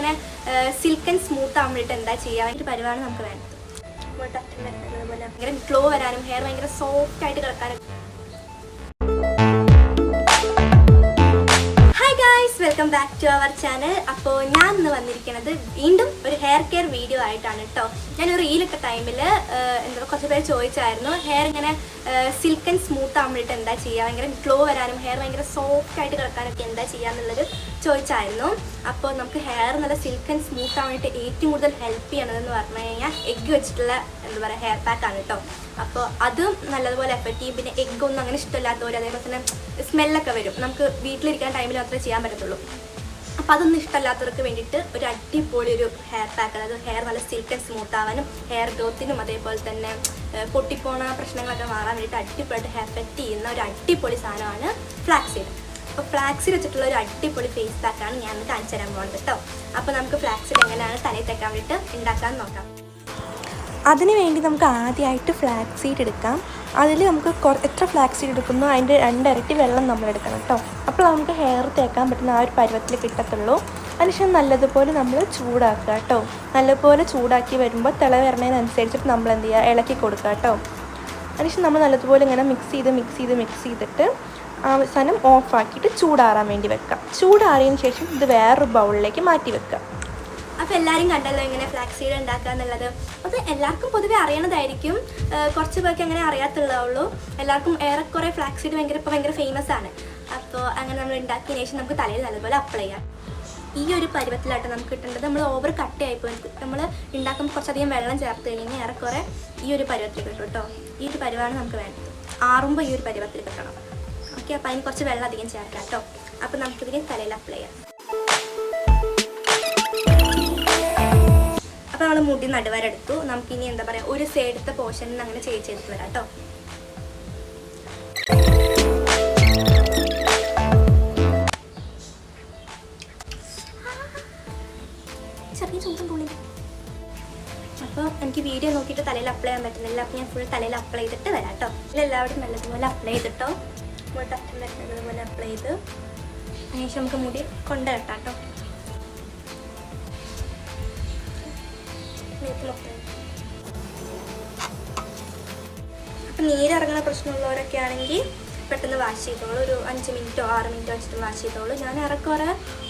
ഇങ്ങനെ silk and smooth ആവാൻ വേണ്ടിയിട്ട് എന്താ ചെയ്യുക, ഒരു പരിപാടി നമുക്ക് വേണ്ടത്. അതുപോലെ ഭയങ്കര ഗ്ലോ വരാനും ഹെയർ ഭയങ്കര സോഫ്റ്റ് ആയിട്ട് കിടക്കാനും. Welcome back to our channel. അപ്പോൾ ഞാൻ ഇന്ന് വന്നിരിക്കുന്നത് വീണ്ടും ഒരു ഹെയർ കെയർ വീഡിയോ ആയിട്ടാണ് കേട്ടോ. ഞാനൊരു റീലിട്ട ടൈമിൽ കുറച്ച് പേര് ചോദിച്ചായിരുന്നു ഹെയർ ഇങ്ങനെ സിൽക്ക് ആൻഡ് സ്മൂത്ത് ആവാൻ വേണ്ടിയിട്ട് എന്താ ചെയ്യുക, ഭയങ്കര ഗ്ലോ വരാനും ഹെയർ ഭയങ്കര സോഫ്റ്റ് ആയിട്ട് കിടക്കാനൊക്കെ എന്താ ചെയ്യുക എന്നുള്ളത് ചോദിച്ചായിരുന്നു. അപ്പോൾ നമുക്ക് ഹെയർ നല്ല സിൽക്ക് ആൻഡ് സ്മൂത്ത് ആവാൻ വേണ്ടിയിട്ട് ഏറ്റവും കൂടുതൽ ഹെൽപ്പ് ചെയ്യണതെന്ന് പറഞ്ഞു കഴിഞ്ഞാൽ എഗ്ഗ് വെച്ചിട്ടുള്ള ഹെയർ പാക്കാണ് കേട്ടോ. അപ്പോൾ അതും നല്ലതുപോലെ എഫക്റ്റ് ചെയ്യും. പിന്നെ എഗ്ഗൊന്നും അങ്ങനെ ഇഷ്ടമില്ലാത്തവർ, അതേപോലെ തന്നെ സ്മെല്ലൊക്കെ വരും, നമുക്ക് വീട്ടിലിരിക്കുന്ന ടൈമിൽ മാത്രമേ ചെയ്യാൻ പറ്റത്തുള്ളൂ. അപ്പോൾ അതൊന്നും ഇഷ്ടമല്ലാത്തവർക്ക് വേണ്ടിയിട്ട് ഒരു അടിപൊളി ഒരു ഹെയർ പാക്ക്, അതായത് ഹെയർ നല്ല സിൽക്ക് ആൻഡ് സ്മൂത്ത് ആവാനും ഹെയർ ഗ്രോത്തിനും അതേപോലെ തന്നെ പൊട്ടിപ്പോണ പ്രശ്നങ്ങളൊക്കെ മാറാൻ വേണ്ടിയിട്ട് അടിപൊളിയായിട്ട് എഫക്റ്റ് ചെയ്യുന്ന ഒരു അടിപൊളി സാധനമാണ് ഫ്ലാക്സീഡ്. അപ്പോൾ ഫ്ലാക്സീഡ് വെച്ചിട്ടുള്ള ഒരു അടിപൊളി ഫേസ് പാക്കാണ് ഞാൻ കാണിച്ചു തരാൻ പോകുന്നത് കേട്ടോ. അപ്പോൾ നമുക്ക് ഫ്ലാക്സീഡ് എങ്ങനെയാണ് തലയിൽ തേക്കാൻ വേണ്ടിയിട്ട് ഉണ്ടാക്കാൻ നോക്കാം. അതിനുവേണ്ടി നമുക്ക് ആദ്യമായിട്ട് ഫ്ലാക്സ് സീഡ് എടുക്കാം. അതിൽ നമുക്ക് എത്ര ഫ്ലാക്സ് സീഡ് എടുക്കുന്നോ അതിൻ്റെ 2 ഇരട്ടി വെള്ളം നമ്മൾ എടുക്കണം കേട്ടോ. അപ്പോൾ നമുക്ക് ഹെയർ തേക്കാൻ പറ്റുന്ന ആ ഒരു പരുവത്തിൽ കിട്ടത്തുള്ളൂ. അതിനുശേഷം നല്ലതുപോലെ നമ്മൾ ചൂടാക്കുക കേട്ടോ. നല്ലതുപോലെ ചൂടാക്കി വരുമ്പോൾ തിള വരണതിനനുസരിച്ചിട്ട് നമ്മൾ എന്ത് ചെയ്യുക, ഇളക്കി കൊടുക്കുക കേട്ടോ. അതിനുശേഷം നമ്മൾ നല്ലതുപോലെ ഇങ്ങനെ മിക്സ് ചെയ്തിട്ട് അവസാനം ഓഫാക്കിയിട്ട് ചൂടാറാൻ വേണ്ടി വെക്കാം. ചൂടാറിയതിന് ശേഷം ഇത് വേറൊരു ബൗളിലേക്ക് മാറ്റി വെക്കുക. അപ്പോൾ എല്ലാവരും കണ്ടല്ലോ എങ്ങനെ ഫ്ലാക്സീഡ് ഉണ്ടാക്കുക എന്നുള്ളത്. അത് എല്ലാവർക്കും പൊതുവെ അറിയണതായിരിക്കും, കുറച്ച് പേർക്ക് അങ്ങനെ അറിയാത്തുള്ളൂ. എല്ലാവർക്കും ഏറെക്കുറെ ഫ്ലാക്സീഡ് ഭയങ്കര ഫേമസ് ആണ്. അപ്പോൾ അങ്ങനെ നമ്മൾ ഉണ്ടാക്കിയതിന് ശേഷം നമുക്ക് തലയിൽ നല്ലപോലെ അപ്ലൈ ചെയ്യാം. ഈ ഒരു പരുവത്തിലായിട്ട് നമുക്ക് കിട്ടേണ്ടത്. നമ്മൾ ഓവർ കട്ടയായിപ്പോൾ നമ്മൾ ഉണ്ടാക്കുമ്പോൾ കുറച്ചധികം വെള്ളം ചേർത്ത് കഴിഞ്ഞാൽ ഏറെക്കുറെ ഈ ഒരു പരുവത്തിൽ കിട്ടും കേട്ടോ. ഈ ഒരു പരുവാണ് നമുക്ക് വേണ്ടത്. ആറുമ്പോൾ ഈ ഒരു പരുവത്തിൽ കിട്ടണം. ഓക്കെ, അപ്പോൾ അതിന് കുറച്ച് വെള്ളം അധികം ചേർക്കാം കേട്ടോ. അപ്പോൾ നമുക്കിതിന് തലയിൽ അപ്ലൈ ചെയ്യാം. അപ്പോൾ നമ്മൾ മുടി നടുവരെടുത്തു. നമുക്കിനി എന്താ പറയുക, ഒരു സൈഡത്തെ പോർഷനിൽ അങ്ങനെ ചെയ്തെടുത്ത് വരാം കേട്ടോ. ചെറിയ ചൂടും തുള്ളി. അപ്പോൾ എനിക്ക് വീഡിയോ നോക്കിയിട്ട് തലയിൽ അപ്ലൈ ചെയ്യാൻ പറ്റുന്നില്ല. അപ്പോൾ ഞാൻ ഫുൾ തലയിൽ അപ്ലൈ ചെയ്തിട്ട് വരാം കേട്ടോ. എല്ലാവരും നല്ലതുപോലെ അപ്ലൈ ചെയ്തിട്ടോ. നല്ലതുപോലെ അപ്ലൈ ചെയ്ത് അതിനുശേഷം നമുക്ക് മുടി കൊണ്ടുവരട്ടാം കേട്ടോ. അപ്പം നീരിറങ്ങുന്ന പ്രശ്നമുള്ളവരൊക്കെ ആണെങ്കിൽ പെട്ടെന്ന് വാഷ് ചെയ്തോളൂ. ഒരു 5 മിനിറ്റോ 6 മിനിറ്റോ വെച്ചിട്ട് വാഷ് ചെയ്തോളൂ. ഞാൻ ഏറെക്കുറെ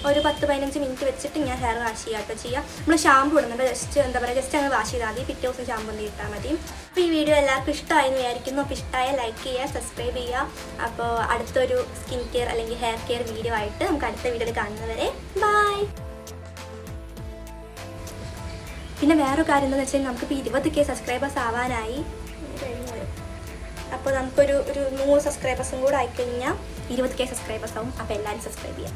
ഒരു 10-15 മിനിറ്റ് വെച്ചിട്ട് ഞാൻ ഹെയർ വാഷ് ചെയ്യാട്ടോ ചെയ്യുക. നമ്മൾ ഷാമ്പു ഇടുന്നുണ്ട്, ജസ്റ്റ് അങ്ങ് വാഷ് ചെയ്താൽ മതി. പിറ്റേ ദിവസം ഷാമ്പു ഒന്ന് ഇട്ടാൽ മതി. അപ്പോൾ ഈ വീഡിയോ എല്ലാവർക്കും ഇഷ്ടമായെന്ന് വിചാരിക്കുന്നു. അപ്പോൾ ഇഷ്ടമായ ലൈക്ക് ചെയ്യുക, സബ്സ്ക്രൈബ് ചെയ്യുക. അപ്പോൾ അടുത്തൊരു സ്കിൻ കെയർ അല്ലെങ്കിൽ ഹെയർ കെയർ വീഡിയോ ആയിട്ട് നമുക്ക് അടുത്ത വീഡിയോയിൽ കാണുന്നവരെ ബൈ. പിന്നെ വേറൊരു കാര്യം എന്താണെന്ന് വെച്ചാൽ നമുക്കിപ്പോൾ 20K സബ്സ്ക്രൈബേഴ്സ് ആവാനായി. അപ്പോൾ നമുക്കൊരു 100 സബ്സ്ക്രൈബേഴ്സും കൂടെ ആയിക്കഴിഞ്ഞാൽ 20K സബ്സ്ക്രൈബേഴ്സ് ആവും. അപ്പോൾ എല്ലാവരും സബ്സ്ക്രൈബ് ചെയ്യാം.